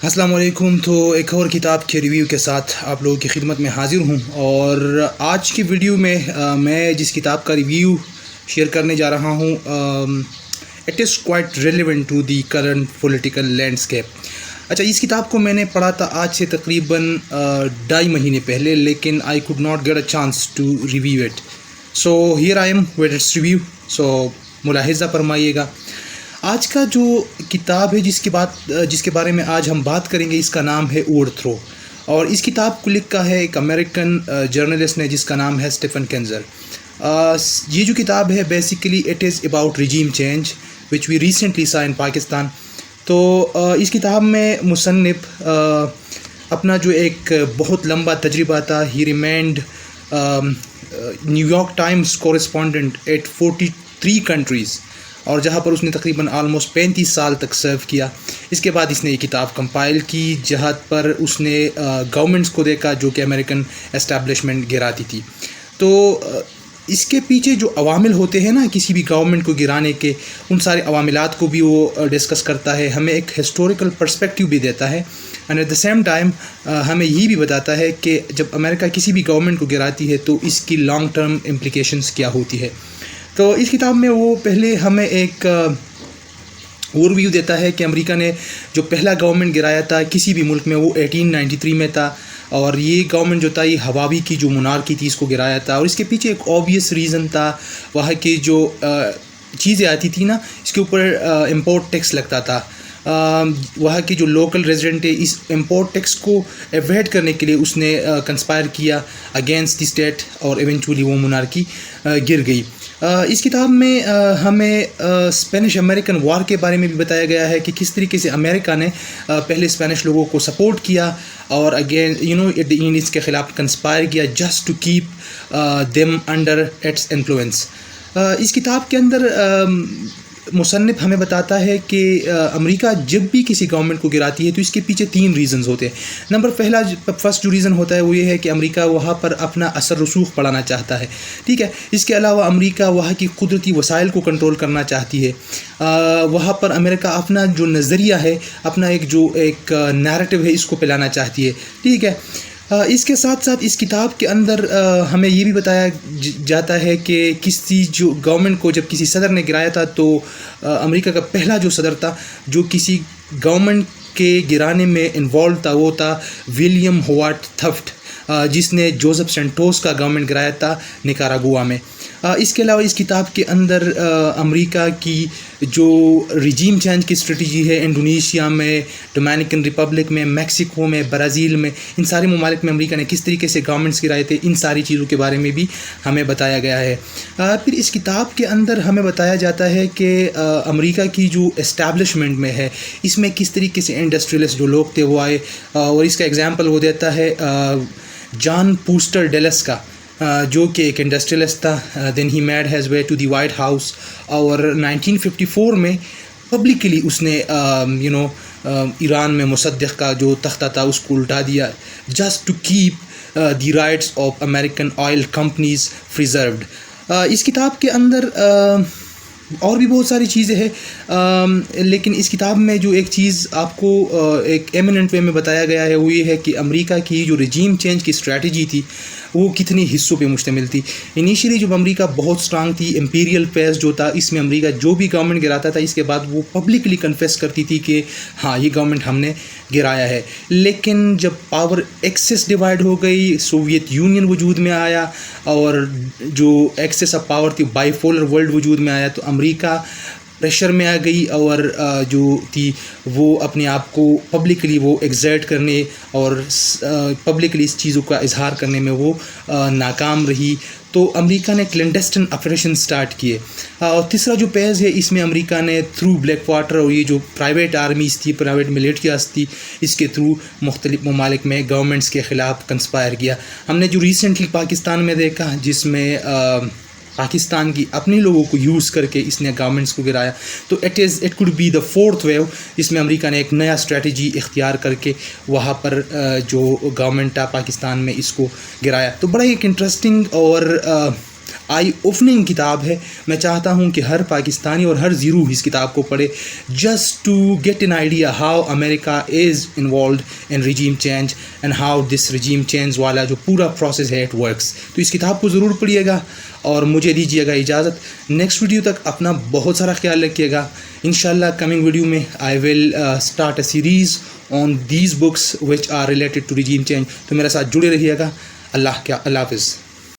السلام علیکم. تو ایک اور کتاب کے ریویو کے ساتھ آپ لوگوں کی خدمت میں حاضر ہوں، اور آج کی ویڈیو میں میں جس کتاب کا ریویو شیئر کرنے جا رہا ہوں it is quite relevant to the current political landscape. اچھا، اس کتاب کو میں نے پڑھا تھا آج سے تقریباً 2.5 مہینے پہلے، لیکن I could not get a chance to review it. So here I am with its review. So ملاحظہ فرمائیے گا. آج کا جو کتاب ہے جس کے بارے میں آج ہم بات کریں گے، اس کا نام ہے اوور تھرو، اور اس کتاب کو لکھا ہے ایک امریکن جرنلسٹ نے جس کا نام ہے اسٹیفن کینزر. یہ جو کتاب ہے basically it is about regime change which we recently saw in Pakistan. تو اس کتاب میں مصنف اپنا جو ایک بہت لمبا تجربہ تھا، he remained New York Times correspondent at 43 countries, اور جہاں پر اس نے تقریباً آلموسٹ 35 سال تک سرو کیا. اس کے بعد اس نے یہ کتاب کمپائل کی، جہاں پر اس نے گورنمنٹس کو دیکھا جو کہ امریکن اسٹیبلشمنٹ گراتی تھی. تو اس کے پیچھے جو عوامل ہوتے ہیں نا کسی بھی گورنمنٹ کو گرانے کے، ان سارے عواملات کو بھی وہ ڈسکس کرتا ہے، ہمیں ایک ہسٹوریکل پرسپیکٹیو بھی دیتا ہے، and at the same time ہمیں یہ بھی بتاتا ہے کہ جب امریکہ کسی بھی گورنمنٹ کو گراتی ہے تو اس کی لانگ ٹرم امپلیکیشنز کیا ہوتی ہے. تو اس کتاب میں وہ پہلے ہمیں ایک اوور ویو دیتا ہے کہ امریکہ نے جو پہلا گورنمنٹ گرایا تھا کسی بھی ملک میں وہ 1893 میں تھا، اور یہ گورنمنٹ جو تھا یہ ہواوی کی جو مونارکی تھی اس کو گرایا تھا. اور اس کے پیچھے ایک آبویس ریزن تھا، وہاں کی جو چیزیں آتی تھی نا اس کے اوپر امپورٹ ٹیکس لگتا تھا. وہاں کی جو لوکل ریزیڈنٹ ہے اس امپورٹ ٹیکس کو ایوائڈ کرنے کے لیے اس نے کنسپائر کیا اگینسٹ دی اسٹیٹ، اور ایونچولی وہ مونارکی گر گئی. اس کتاب میں ہمیں اسپینش امریکن وار کے بارے میں بھی بتایا گیا ہے کہ کس طریقے سے امریکہ نے پہلے اسپینش لوگوں کو سپورٹ کیا اور اگین ایٹ دی اینڈ اس کے خلاف کنسپائر کیا just to keep them under its influence. اس کتاب کے اندر مصنف ہمیں بتاتا ہے کہ امریکہ جب بھی کسی گورنمنٹ کو گراتی ہے تو اس کے پیچھے 3 ریزنز ہوتے ہیں. فرسٹ جو ریزن ہوتا ہے وہ یہ ہے کہ امریکہ وہاں پر اپنا اثر رسوخ بڑھانا چاہتا ہے، ٹھیک ہے. اس کے علاوہ امریکہ وہاں کی قدرتی وسائل کو کنٹرول کرنا چاہتی ہے. وہاں پر امریکہ اپنا جو نظریہ ہے، اپنا ایک نیریٹو ہے، اس کو پھیلانا چاہتی ہے، ٹھیک ہے. اس کے ساتھ ساتھ اس کتاب کے اندر ہمیں یہ بھی بتایا جاتا ہے کہ کسی جو گورنمنٹ کو جب کسی صدر نے گرایا تھا تو امریکہ کا پہلا جو صدر تھا جو کسی گورنمنٹ کے گرانے میں انوالو تھا وہ تھا ولیم ہوارڈ تھفٹ، جس نے جوزف سینٹوس کا گورنمنٹ گرایا تھا نکاراگوا میں. اس کے علاوہ اس کتاب کے اندر امریکہ کی جو ریجیم چینج کی اسٹریٹجی ہے انڈونیشیا میں، ڈومینیکن ریپبلک میں، میکسیکو میں، برازیل میں، ان سارے ممالک میں امریکہ نے کس طریقے سے گورنمنٹس گرائے تھے، ان ساری چیزوں کے بارے میں بھی ہمیں بتایا گیا ہے. پھر اس کتاب کے اندر ہمیں بتایا جاتا ہے کہ امریکہ کی جو اسٹیبلشمنٹ میں ہے اس میں کس طریقے سے انڈسٹریلسٹ جو لوگ تھے وہ آئے، اور اس کا ایگزامپل وہ دیتا ہے جان پوسٹر ڈیلس کا، جو کہ ایک انڈسٹریلسٹ تھا. Then he made his way to the White House, اور 1954 میں پبلکلی اس نے ایران میں مصدق کا جو تختہ تھا اس کو الٹا دیا just to keep the rights of American oil companies preserved. اس کتاب کے اندر اور بھی بہت ساری چیزیں ہیں، لیکن اس کتاب میں جو ایک چیز آپ کو ایک ایمیننٹ وے میں بتایا گیا ہے وہ یہ ہے کہ امریکہ کی جو رجیم چینج کی اسٹریٹجی تھی وہ کتنی حصوں پہ مشتمل تھی. انیشیلی جب امریکہ بہت اسٹرانگ تھی، امپیریل فیز جو تھا اس میں امریکہ جو بھی گورنمنٹ گراتا تھا اس کے بعد وہ پبلکلی کنفیس کرتی تھی کہ ہاں یہ گورنمنٹ ہم نے گرایا ہے. لیکن جب پاور ایکسس ڈیوائڈ ہو گئی، سوویت یونین وجود میں آیا، اور جو ایکسس آف پاور تھی بائی پولر ورلڈ وجود میں آیا، تو امریکہ پریشر میں آ گئی، اور جو تھی وہ اپنے آپ کو پبلکلی وہ ایگزرٹ کرنے اور پبلکلی اس چیزوں کا اظہار کرنے میں وہ ناکام رہی. تو امریکہ نے کلینڈسٹن آپریشن سٹارٹ کیے. اور تیسرا جو پیز ہے اس میں امریکہ نے تھرو بلیک واٹر اور یہ جو پرائیویٹ آرمیز تھی، پرائیویٹ ملیٹریز تھی، اس کے تھرو مختلف ممالک میں گورنمنٹس کے خلاف کنسپائر کیا. ہم نے جو ریسنٹلی پاکستان میں دیکھا جس میں پاکستان کی اپنے لوگوں کو یوز کر کے اس نے گورنمنٹس کو گرایا، تو it could be the 4th wave جس میں امریکہ نے ایک نیا اسٹریٹجی اختیار کر کے وہاں پر جو گورنمنٹ تھا پاکستان میں اس کو گرایا. تو بڑا ایک انٹرسٹنگ اور آئی اوپننگ کتاب ہے. میں چاہتا ہوں کہ ہر پاکستانی اور ہر زیرو اس کتاب کو پڑھے, just to get an idea how America is involved in regime change and how this regime change والا جو پورا پروسیس ہے اٹ ورکس. تو اس کتاب کو ضرور پڑھیے گا اور مجھے دیجیے گا اجازت. نیکسٹ ویڈیو تک اپنا بہت سارا خیال رکھیے گا. انشاءاللہ کمنگ ویڈیو میں I will start a series on these books which are related to regime change. تو میرے ساتھ جڑے رہیے گا. اللہ حافظ.